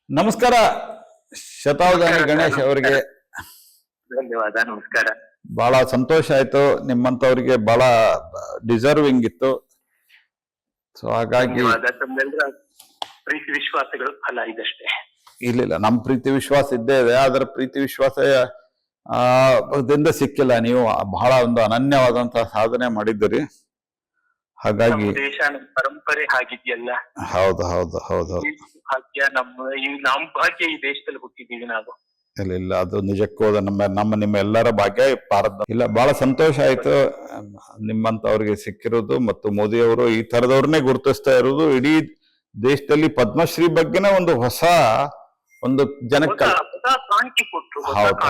ನಮಸ್ಕಾರ ಶತಾವಧಾನಿ ಗಣೇಶ್ ಅವರಿಗೆ. ಧನ್ಯವಾದ. ನಮಸ್ಕಾರ. ಬಹಳ ಸಂತೋಷ ಆಯ್ತು, ನಿಮ್ಮಂತವ್ರಿಗೆ ಬಹಳ ಡಿಸರ್ವಿಂಗ್ ಇತ್ತು. ಸೊ ಹಾಗಾಗಿ ತಮ್ಮೆಲ್ಲರ ಪ್ರೀತಿ ವಿಶ್ವಾಸಗಳು ಫಲ ಇದಷ್ಟೇ. ಇಲ್ಲ, ನಮ್ ಪ್ರೀತಿ ವಿಶ್ವಾಸ ಇದ್ದೇ ಇದೆ. ಅದರ ಪ್ರೀತಿ ವಿಶ್ವಾಸ ದಿಂದ ಸಿಕ್ಕಿಲ್ಲ. ನೀವು ಬಹಳ ಒಂದು ಅನನ್ಯವಾದಂತಹ ಸಾಧನೆ ಮಾಡಿದ್ದೀರಿ. ಹಾಗಾಗಿ ದೇಶ ನಮ್ಮ ಪರಂಪರೆ ಹಾಗಿದೆಯಲ್ಲ. ಹೌದು ಹೌದು ಹೌದು ಭಾಗ್ಯ ನಮ್ಮ ಭಾಗ್ಯ ಈ ದೇಶದಲ್ಲಿ ಹುಟ್ಟಿದ್ದೀವಿ ನಾವು. ಇಲ್ಲ, ಅದು ನಿಜಕ್ಕೂ ನಿಮ್ಮ ಎಲ್ಲರ ಭಾಗ್ಯ ಭಾರತ. ಇಲ್ಲ, ಬಹಳ ಸಂತೋಷ ಆಯ್ತು ನಿಮ್ಮಂತವ್ರಿಗೆ ಸಿಕ್ಕಿರೋದು. ಮತ್ತು ಮೋದಿ ಅವರು ಈ ತರದವ್ರನ್ನೇ ಗುರುತಿಸ್ತಾ ಇರೋದು. ಇಡೀ ದೇಶದಲ್ಲಿ ಪದ್ಮಶ್ರೀ ಬಗ್ಗೆನೇ ಒಂದು ಜನಕ್ಕೆ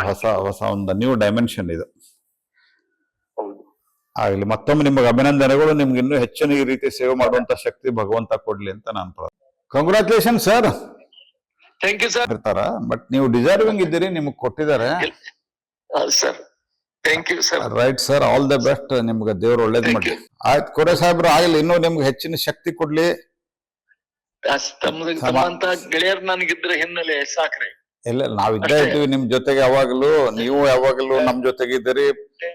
ಹೊಸ ಒಂದು ನ್ಯೂ ಡೈಮೆನ್ಷನ್ ಇದು. ಆಗ್ಲಿ, ಮತ್ತೊಮ್ಮೆ ನಿಮಗೆ ಅಭಿನಂದನೆಗಳು. ನಿಮ್ಗೆ ಇನ್ನೂ ಹೆಚ್ಚಿನ ಈ ರೀತಿ ಸೇವೆ ಮಾಡುವಂತ ಶಕ್ತಿ ಭಗವಂತ ಕೊಡ್ಲಿ ಅಂತ ನಾನು congratulation sir. Thank you sir. ಇರ್ತಾರ, ಬಟ್ ನೀವು ಡಿಸರ್ವಿಂಗ್ ಇದ್ದೀರಿ, ನಿಮ್ಗೆ ಕೊಟ್ಟಿದ್ದಾರೆ. Sir thank you sir. Right sir, all the best. ನಿಮ್ಗೆ ದೇವ್ರು ಒಳ್ಳೇದ್ ಮಾಡಿ. ಆಯ್ತು ಕೋರೆ ಸಾಹೇಬ್ರು, ಆಗ್ಲಿ, ಇನ್ನೂ ನಿಮ್ಗೆ ಹೆಚ್ಚಿನ ಶಕ್ತಿ ಕೊಡ್ಲಿ. ತಮ್ಮಂತ ಗೆಳೆಯರ್ ನನಗಿದ್ರೆ ಹಿನ್ನೆಲೆ ಸಾಕ್ರಿ. ಇಲ್ಲ, ನಾವ್ ಇದ್ದೇ ಇದ್ದೀವಿ ನಿಮ್ ಜೊತೆಗೆ ಯಾವಾಗಲೂ. ನೀವು ಯಾವಾಗಲೂ ನಮ್ ಜೊತೆಗಿದ್ದೀರಿ.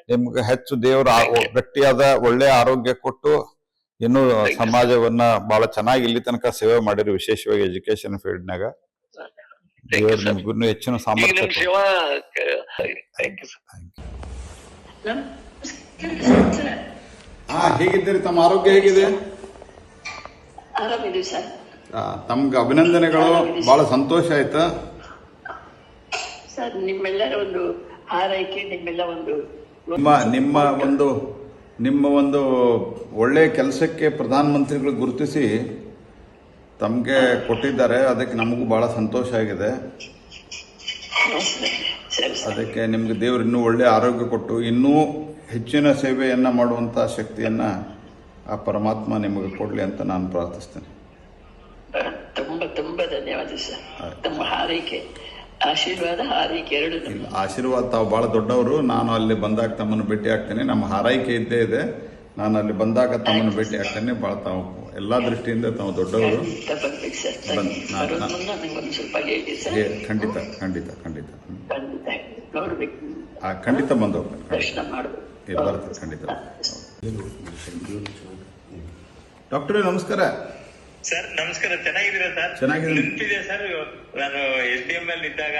ನಿಮ್ಗೆ ಹೆಚ್ಚು ದೇವ್ರ ಗಟ್ಟಿಯಾದ ಒಳ್ಳೆ ಆರೋಗ್ಯ ಕೊಟ್ಟು ಇನ್ನು ಸಮಾಜವನ್ನ ಬಹಳ ಚೆನ್ನಾಗಿ ಇಲ್ಲಿ ತನಕ ಸೇವೆ ಮಾಡಿರಿ, ವಿಶೇಷವಾಗಿ ಎಜುಕೇಶನ್ ಫೀಲ್ಡ್ನಾಗ. ದೇವ್ರ ನಿಮ್ಗೂ ಹೆಚ್ಚಿನ ಸಾಮರ್ಥ್ಯ. ಹೇಗಿದ್ದೀರಿ? ತಮ್ಮ ಆರೋಗ್ಯ ಹೇಗಿದೆ? ತಮ್ಗೆ ಅಭಿನಂದನೆಗಳು. ಬಹಳ ಸಂತೋಷ ಆಯ್ತಾ ಸರ್? ನಿಮ್ಮೆಲ್ಲರ ಒಂದು ಹಾರೈಕೆ, ನಿಮ್ಮ ಒಂದು ಒಳ್ಳೆ ಕೆಲಸಕ್ಕೆ ಪ್ರಧಾನ ಮಂತ್ರಿಗಳು ಗುರುತಿಸಿ ತಮ್ಗೆ ಕೊಟ್ಟಿದ್ದಾರೆ. ಅದಕ್ಕೆ ನಮಗೂ ಬಹಳ ಸಂತೋಷ ಆಗಿದೆ. ಅದಕ್ಕೆ ನಿಮ್ಗೆ ದೇವ್ರು ಇನ್ನೂ ಒಳ್ಳೆ ಆರೋಗ್ಯ ಕೊಟ್ಟು ಇನ್ನೂ ಹೆಚ್ಚಿನ ಸೇವೆಯನ್ನ ಮಾಡುವಂತ ಶಕ್ತಿಯನ್ನ ಆ ಪರಮಾತ್ಮ ನಿಮಗೆ ಕೊಡ್ಲಿ ಅಂತ ನಾನು ಪ್ರಾರ್ಥಿಸ್ತೇನೆ. ತುಂಬಾ ಧನ್ಯವಾದ ಸರ್. ತಮ್ಮ ಹಾರೈಕೆ, ಆಶೀರ್ವಾದ, ಹಾರೈಕೆ ಎರಡು. ಆಶೀರ್ವಾದ, ತಾವು ಬಹಳ ದೊಡ್ಡವರು. ನಾನು ಅಲ್ಲಿ ಬಂದಾಗ ತಮ್ಮನ್ನು ಭೇಟಿ ಆಗ್ತೇನೆ. ನಮ್ಮ ಹಾರೈಕೆ ಇದ್ದೇ ಇದೆ. ನಾನು ಅಲ್ಲಿ ಬಂದಾಗ ತಮ್ಮನ್ನು ಭೇಟಿ ಆಗ್ತೇನೆ. ಬಹಳ ತಾವು ಎಲ್ಲಾ ದೃಷ್ಟಿಯಿಂದ ತಾವು ದೊಡ್ಡವರು. ಖಂಡಿತ ಖಂಡಿತ ಖಂಡಿತ ಖಂಡಿತ ಬಂದು ಬರ್ತದೆ ಖಂಡಿತ. ಡಾಕ್ಟರ್ ನಮಸ್ಕಾರ ಸರ್. ನಮಸ್ಕಾರ. ಚೆನ್ನಾಗಿದ್ದೀರಾ ಸರ್? ಚೆನ್ನಾಗಿದೆ ಸರ್. ನಾನು SDM ಇದ್ದಾಗ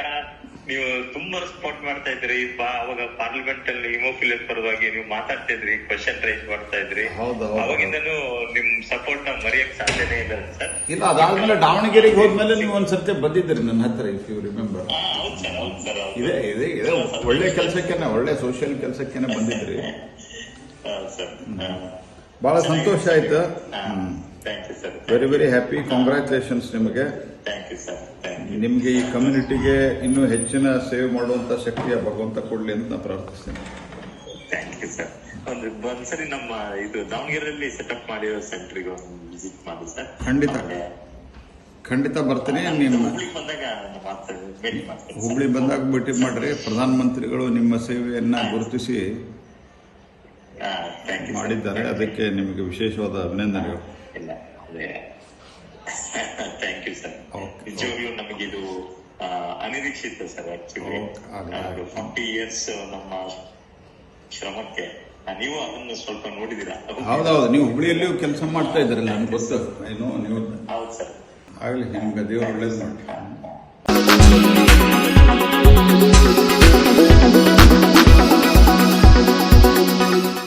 ನೀವು ತುಂಬಾ ಸಪೋರ್ಟ್ ಮಾಡ್ತಾ ಇದ್ರಿ. ಅವಾಗ ಪಾರ್ಲಿಮೆಂಟ್ ಅಲ್ಲಿ ಹಿಮೋಫಿಲಿಯಸ್ ಪರವಾಗಿ ನೀವು ಮಾತಾಡ್ತಾ ಇದ್ರಿ, ಕ್ವಶನ್ ರೈಸ್ ಮಾಡ್ತಾ ಇದ್ರಿ. ಅವಾಗಿಂದನೂ ನಿಮ್ ಸಪೋರ್ಟ್ ನಾವು ಮರೆಯಕ್ ಸಾಧ್ಯನೇ ಇಲ್ಲ ಸರ್. ಇಲ್ಲ, ಅದಾದ್ಮೇಲೆ ದಾವಣಗೆರೆಗೆ ಹೋದ್ಮೇಲೆ ನೀವು ಒಂದ್ಸರ್ತಿ ಬಂದಿದ್ರಿ ನನ್ನ ಹತ್ರ, ಇಫ್ ಯು ರಿಮೆಂಬರ್. ಇದೆ ಒಳ್ಳೆ ಕೆಲಸಕ್ಕೇನೆ, ಒಳ್ಳೆ ಸೋಷಿಯಲ್ ಕೆಲಸಕ್ಕೇನೆ ಬಂದಿದ್ರಿ. ಬಹಳ ಸಂತೋಷ ಆಯ್ತು. Very very happy. ಕಾಂಗ್ರ್ಯಾಚುಲೇಷನ್ಸ್ ನಿಮಗೆ. ನಿಮ್ಗೆ ಈ ಕಮ್ಯುನಿಟಿಗೆ ಇನ್ನೂ ಹೆಚ್ಚಿನ ಸೇವೆ ಮಾಡುವಂತ ಶಕ್ತಿಯ ಭಗವಂತ ಕೊಡ್ಲಿ ಅಂತ ನಾನು ಪ್ರಾರ್ಥಿಸ್ತೇನೆ. ಒಂದ್ಸರಿ ನಮ್ಮ ಇದು ದಾವಣಗೆರೆಯಲ್ಲಿ ಸೆಟಪ್ ಮಾಡಿರೋ ಸೆಂಟ್ರಿಗೆ ವಿಸಿಟ್ ಮಾಡಿ ಸರ್. ಖಂಡಿತ ಬರ್ತೀನಿ. ನಿಮ್ಮ ಹುಬ್ಳಿ ಬಂದಾಗ ಭೇಟಿ ಮಾಡ್ರಿ. ಪ್ರಧಾನ ಮಂತ್ರಿಗಳು ನಿಮ್ಮ ಸೇವೆಯನ್ನ ಗುರುತಿಸಿ ಮಾಡಿದ್ದಾರೆ. ಅದಕ್ಕೆ ನಿಮಗೆ ವಿಶೇಷವಾದ ಅಭಿನಂದನೆಗಳು. Thank you sir. ನಿಜವಾಗ್ಲೂ ನಮಗಿದು ಅನಿರೀಕ್ಷಿತ ಸರ್. ಆಕ್ಚುಲಿ 40 years ನಮ್ಮ ಶ್ರಮಕ್ಕೆ ನೀವು ಅದನ್ನು ಸ್ವಲ್ಪ ನೋಡಿದೀರಾ? ಹೌದೌದು, ನೀವು ಹುಬ್ಳಿಯಲ್ಲಿಯೂ ಕೆಲಸ ಮಾಡ್ತಾ ಇದ್ರಲ್ಲ, ನನ್ಗೆ ಗೊತ್ತು. ಏನು ನೀವು? ಹೌದು ಸರ್. ಆಗ್ಲಿ, ನಿಮ್ಗೆ ದೇವರು ಒಳ್ಳೇದು ಮಾಡಿ.